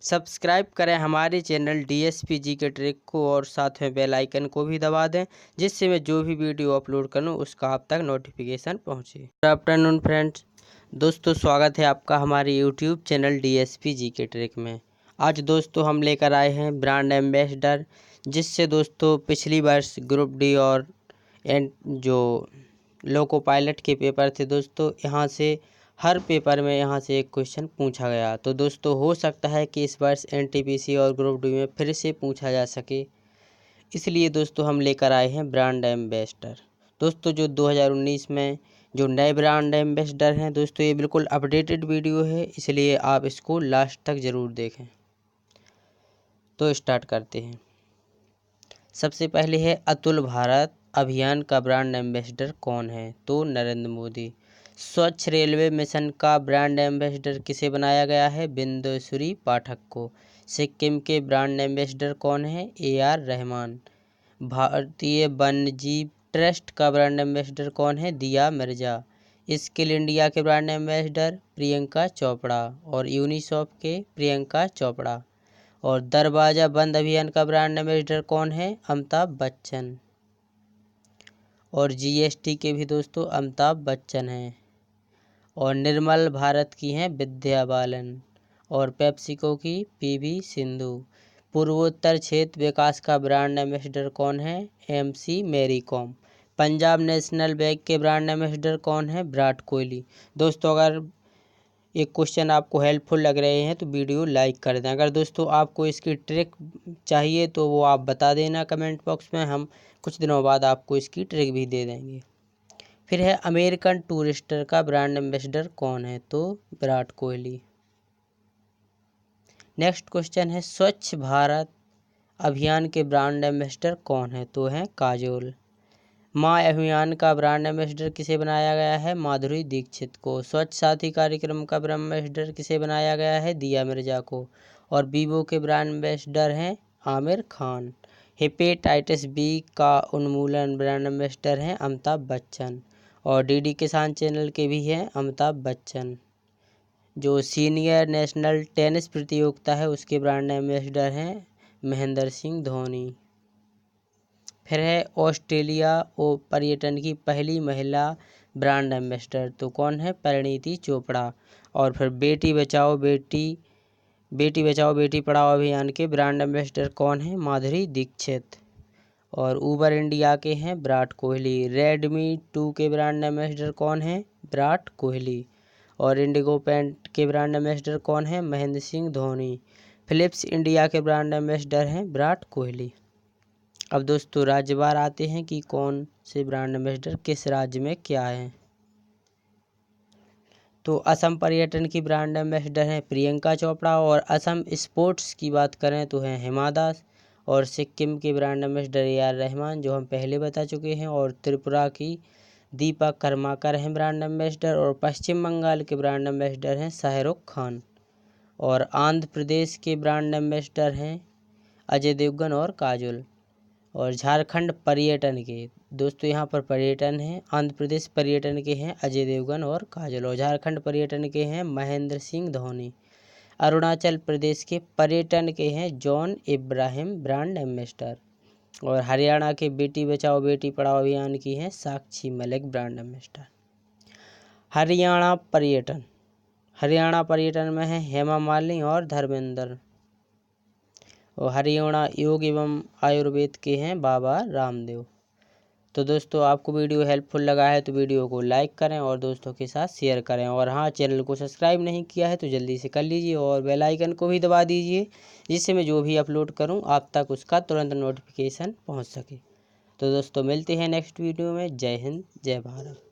Subscribe करें हमारे channel DSP जी के ट्रिक को और साथ में बेल आइकन को भी दबा दें, जिससे मैं जो भी वीडियो अपलोड करूं उसका आप तक नोटिफिकेशन पहुंचे। गुड आफ्टरनून फ्रेंड्स, दोस्तों स्वागत है आपका हमारे यूट्यूब चैनल डीएसपी जी के ट्रिक में। आज दोस्तों हम लेकर आए हैं ब्रांड एम्बेसडर, जिससे दोस्तों पिछली वर्ष ग्रुप डी और जो लोको पायलट के पेपर थे दोस्तों, यहाँ से हर पेपर में यहाँ से एक क्वेश्चन पूछा गया। तो दोस्तों हो सकता है कि इस वर्ष एनटीपीसी और ग्रुप डी में फिर से पूछा जा सके, इसलिए दोस्तों हम लेकर आए हैं ब्रांड एम्बेसडर। दोस्तों जो 2019 में जो नए ब्रांड एम्बेसडर हैं दोस्तों, ये बिल्कुल अपडेटेड वीडियो है, इसलिए आप इसको लास्ट तक ज़रूर देखें। तो स्टार्ट करते हैं। सबसे पहले है अतुल भारत अभियान का ब्रांड एम्बेसडर कौन है? तो नरेंद्र मोदी। स्वच्छ रेलवे मिशन का ब्रांड एम्बेसडर किसे बनाया गया है? बिंदुश्री पाठक को। सिक्किम के ब्रांड एम्बेसडर कौन है? AR रहमान। भारतीय वन्यजीव ट्रस्ट का ब्रांड एम्बेसडर कौन है? दिया मिर्जा। स्किल इंडिया के ब्रांड एम्बेसडर प्रियंका चोपड़ा और यूनिसेफ के प्रियंका चोपड़ा। और दरवाजा बंद अभियान का ब्रांड एम्बेसडर कौन है? अमिताभ बच्चन। और GST के भी दोस्तों अमिताभ बच्चन हैं। और निर्मल भारत की हैं विद्या बालन। और पेप्सिको की PV सिंधु। पूर्वोत्तर क्षेत्र विकास का ब्रांड एम्बेसडर कौन है? MC Mary Kom. Punjab National Bank के ब्रांड एम्बेसडर कौन है? विराट कोहली। दोस्तों अगर एक क्वेश्चन आपको हेल्पफुल लग रहे हैं तो वीडियो लाइक कर दें। अगर दोस्तों आपको इसकी ट्रिक चाहिए तो वो आप बता देना कमेंट बॉक्स में, हम कुछ दिनों बाद आपको इसकी ट्रिक भी दे देंगे। फिर है अमेरिकन टूरिस्टर का ब्रांड एम्बेसडर कौन है? तो विराट कोहली। नेक्स्ट क्वेश्चन है स्वच्छ भारत अभियान के ब्रांड एम्बेसडर कौन है? तो है काजोल। माँ अभियान का ब्रांड एम्बेसडर किसे बनाया गया है? माधुरी दीक्षित को। स्वच्छ साथी कार्यक्रम का ब्रांड एम्बेसडर किसे बनाया गया है? दिया मिर्जा को। और वीवो के ब्रांड एम्बेसडर हैं आमिर खान। हेपेटाइटिस B का उन्मूलन ब्रांड एम्बेसडर हैं अमिताभ बच्चन। और DD किसान चैनल के भी हैं अमिताभ बच्चन। जो सीनियर नेशनल टेनिस प्रतियोगिता है उसके ब्रांड एम्बेसडर हैं महेंद्र सिंह धोनी। फिर है ऑस्ट्रेलिया पर्यटन की पहली महिला ब्रांड एम्बेसडर, तो कौन है? परिणीति चोपड़ा। और फिर बेटी बचाओ बेटी पढ़ाओ अभियान के ब्रांड एम्बेसडर कौन है? माधुरी दीक्षित। और उबर इंडिया के हैं विराट कोहली। रेडमी 2 के ब्रांड एम्बेसडर कौन है? विराट कोहली। और इंडिगो पेंट के ब्रांड एम्बेसडर कौन है? महेंद्र सिंह धोनी। फिलिप्स इंडिया के ब्रांड एम्बेसडर हैं विराट कोहली। अब दोस्तों राज्यवार आते हैं कि कौन से ब्रांड एम्बेसडर किस राज्य में क्या है। तो असम पर्यटन की ब्रांड एम्बेसडर हैं प्रियंका चोपड़ा। और असम स्पोर्ट्स की बात करें तो हैं हिमा दास। और सिक्किम के ब्रांड एम्बेसडर AR रहमान, जो हम पहले बता चुके हैं। और त्रिपुरा की दीपक कर्माकर हैं ब्रांड एम्बेसडर। और पश्चिम बंगाल के ब्रांड एम्बेसडर हैं शाहरुख खान। और आंध्र प्रदेश के ब्रांड एम्बेसडर हैं अजय देवगन और काजोल। और झारखंड पर्यटन के दोस्तों यहाँ पर पर्यटन है, आंध्र प्रदेश पर्यटन के हैं अजय देवगन और काजोल। और झारखंड पर्यटन के हैं महेंद्र सिंह धोनी। अरुणाचल प्रदेश के पर्यटन के हैं जॉन इब्राहिम ब्रांड एम्बेसडर। और हरियाणा के बेटी बचाओ बेटी पढ़ाओ अभियान की हैं साक्षी मलिक ब्रांड एम्बेसडर। हरियाणा पर्यटन में है हेमा मालिनी और धर्मेंद्र। और हरियाणा योग एवं आयुर्वेद के हैं बाबा रामदेव। तो दोस्तों आपको वीडियो हेल्पफुल लगा है तो वीडियो को लाइक करें और दोस्तों के साथ शेयर करें। और हाँ, चैनल को सब्सक्राइब नहीं किया है तो जल्दी से कर लीजिए और बेल आइकन को भी दबा दीजिए, जिससे मैं जो भी अपलोड करूं आप तक उसका तुरंत नोटिफिकेशन पहुंच सके। तो दोस्तों मिलते हैं नेक्स्ट वीडियो में। जय हिंद, जय भारत।